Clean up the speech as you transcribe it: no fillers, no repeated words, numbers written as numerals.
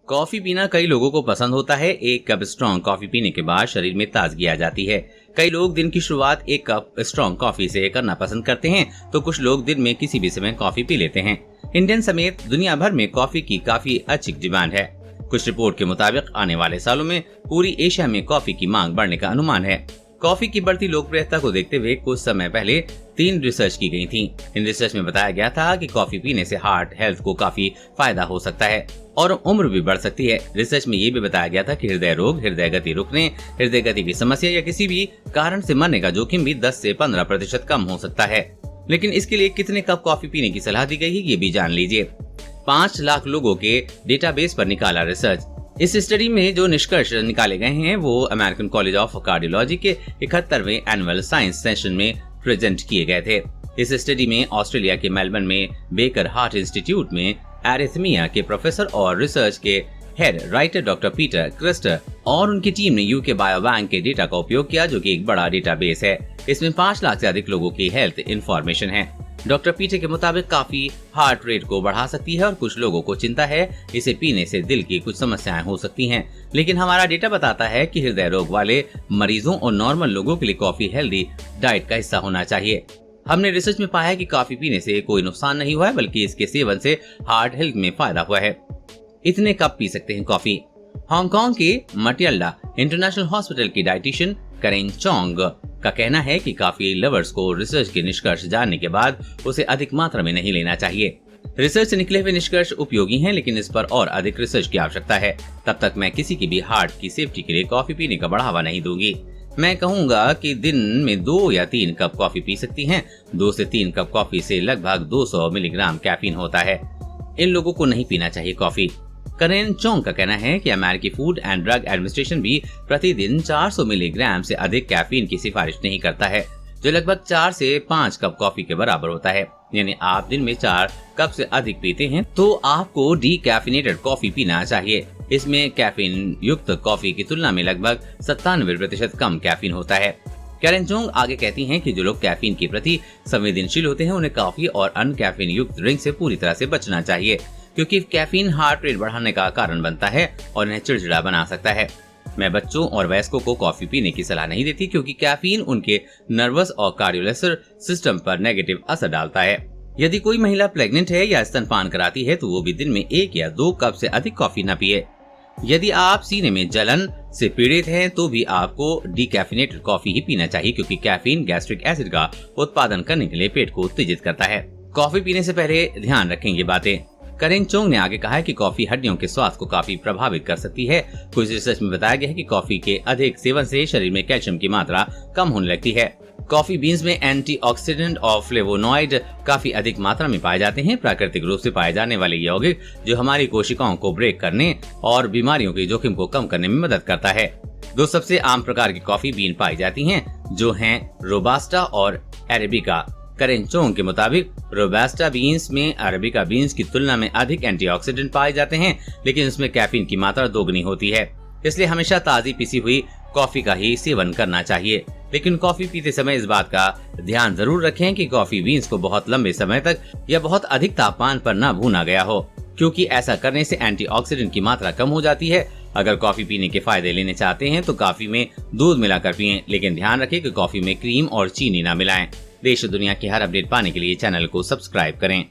Coffee पीना कई लोगों को पसंद होता है। एक कप स्ट्रॉन्ग कॉफी पीने के बाद शरीर में ताजगी आ जाती है। कई लोग दिन की शुरुआत एक कप स्ट्रॉन्ग कॉफी से करना पसंद करते हैं, तो कुछ लोग दिन में किसी भी समय कॉफी पी लेते हैं। इंडियन समेत दुनिया भर में कॉफी की काफी अच्छी डिमांड है। कुछ रिपोर्ट के मुताबिक आने वाले सालों में पूरी एशिया में कॉफी की मांग बढ़ने का अनुमान है। कॉफी की बढ़ती लोकप्रियता को देखते हुए कुछ समय पहले 3 रिसर्च की गई थी। इन रिसर्च में बताया गया था कि कॉफी पीने से हार्ट हेल्थ को काफी फायदा हो सकता है और उम्र भी बढ़ सकती है। रिसर्च में ये भी बताया गया था कि हृदय रोग, हृदय गति रुकने, हृदय गति की समस्या या किसी भी कारण से मरने का जोखिम भी 10 से 15% कम हो सकता है। लेकिन इसके लिए कितने कप कॉफी पीने की सलाह दी गई है, ये भी जान लीजिए। 5 लाख लोगों के डेटाबेस पर निकाला रिसर्च। इस स्टडी में जो निष्कर्ष निकाले गए हैं वो अमेरिकन कॉलेज ऑफ कार्डियोलॉजी के 71वें एनुअल साइंस सेशन में प्रेजेंट किए गए थे। इस स्टडी में ऑस्ट्रेलिया के मेलबर्न में बेकर हार्ट इंस्टीट्यूट में एरिथमिया के प्रोफेसर और रिसर्च के हेड राइटर डॉक्टर पीटर क्रिस्टर और उनकी टीम ने यूके बायोबैंक के डेटा का उपयोग किया, जो कि एक बड़ा डेटाबेस है। इसमें 5 लाख से अधिक लोगों की हेल्थ इंफॉर्मेशन है। डॉक्टर पीटर के मुताबिक काफी हार्ट रेट को बढ़ा सकती है और कुछ लोगों को चिंता है इसे पीने से दिल की कुछ समस्याएं हो सकती हैं। लेकिन हमारा डेटा बताता है कि हृदय रोग वाले मरीजों और नॉर्मल लोगों के लिए कॉफी हेल्दी डाइट का हिस्सा होना चाहिए। हमने रिसर्च में पाया है कि कॉफी पीने से कोई नुकसान नहीं हुआ है, बल्कि इसके सेवन से हार्ट हेल्थ में फायदा हुआ है। इतने कप पी सकते हैं कॉफी। हांगकांग के मटियाल्डा इंटरनेशनल हॉस्पिटल की डाइटिशियन करेन चोंग का कहना है कि कॉफी लवर्स को रिसर्च के निष्कर्ष जानने के बाद उसे अधिक मात्रा में नहीं लेना चाहिए। रिसर्च से निकले हुए निष्कर्ष उपयोगी हैं, लेकिन इस पर और अधिक रिसर्च की आवश्यकता है। तब तक मैं किसी की भी हार्ट की सेफ्टी के लिए कॉफी पीने का बढ़ावा नहीं दूंगी। मैं कहूंगा कि दिन में 2 या 3 कप कॉफी पी सकती हैं। 2 से 3 कप कॉफी से लगभग 200 मिलीग्राम कैफीन होता है। इन लोगों को नहीं पीना चाहिए कॉफी। करेन चोंग का कहना है कि अमेरिकी फूड एंड ड्रग एडमिनिस्ट्रेशन भी प्रतिदिन 400 मिलीग्राम से अधिक कैफीन की सिफारिश नहीं करता है, जो लगभग 4 से 5 कप कॉफी के बराबर होता है। यानी आप दिन में 4 कप से अधिक पीते हैं तो आपको डीकैफिनेटेड कॉफी पीना चाहिए। इसमें कैफीन युक्त कॉफी की तुलना में लगभग 97% कम कैफीन होता है। करेन चोंग आगे कहती हैं कि जो लोग कैफीन के प्रति संवेदनशील होते हैं उन्हें कॉफी और अनकैफीन युक्त ड्रिंक से पूरी तरह से बचना चाहिए, क्योंकि कैफीन हार्ट रेट बढ़ाने का कारण बनता है और इन्हें चिड़चिड़ा बना सकता है। मैं बच्चों और वयस्कों को कॉफी पीने की सलाह नहीं देती, क्योंकि कैफीन उनके नर्वस और कार्डियोवैस्कुलर सिस्टम पर नेगेटिव असर डालता है। यदि कोई महिला प्रेग्नेंट है या स्तनपान कराती है तो वो भी दिन में 1 या 2 कप से अधिक कॉफी न पिए। यदि आप सीने में जलन से पीड़ित हैं तो भी आपको डीकैफिनेटेड कॉफी ही पीना चाहिए, क्योंकि कैफीन गैस्ट्रिक एसिड का उत्पादन करने के लिए पेट को उत्तेजित करता है। कॉफी पीने से पहले ध्यान रखें ये बातें। करेन चोंग ने आगे कहा है कि कॉफी हड्डियों के स्वास्थ्य को काफी प्रभावित कर सकती है। कुछ रिसर्च में बताया गया है कि कॉफी के अधिक सेवन से शरीर में कैल्शियम की मात्रा कम होने लगती है। कॉफी बीन्स में एंटीऑक्सीडेंट और फ्लेवोनॉइड काफी अधिक मात्रा में पाए जाते हैं। प्राकृतिक रूप से पाए जाने वाले यौगिक जो हमारी कोशिकाओं को ब्रेक करने और बीमारियों के जोखिम को कम करने में मदद करता है। 2 सबसे आम प्रकार की कॉफी बीन पाई जाती हैं, जो हैं रोबास्टा और अरेबिका। करेन चोंग के मुताबिक रोबास्टा बीन्स में अरेबिका बीन्स की तुलना में अधिक एंटीऑक्सीडेंट पाए जाते हैं, लेकिन इसमें कैफीन की मात्रा दोगुनी होती है। इसलिए हमेशा ताजी पिसी हुई कॉफी का ही सेवन करना चाहिए। लेकिन कॉफी पीते समय इस बात का ध्यान जरूर रखें कि कॉफी बीन्स को बहुत लंबे समय तक या बहुत अधिक तापमान पर न भूना गया हो, क्योंकि ऐसा करने से एंटीऑक्सीडेंट की मात्रा कम हो जाती है। अगर कॉफी पीने के फायदे लेने चाहते हैं तो कॉफी में दूध मिलाकर पिएं, लेकिन ध्यान रखें कि कॉफी में क्रीम और चीनी न मिलाएं। देश और दुनिया की हर अपडेट पाने के लिए चैनल को सब्सक्राइब करें।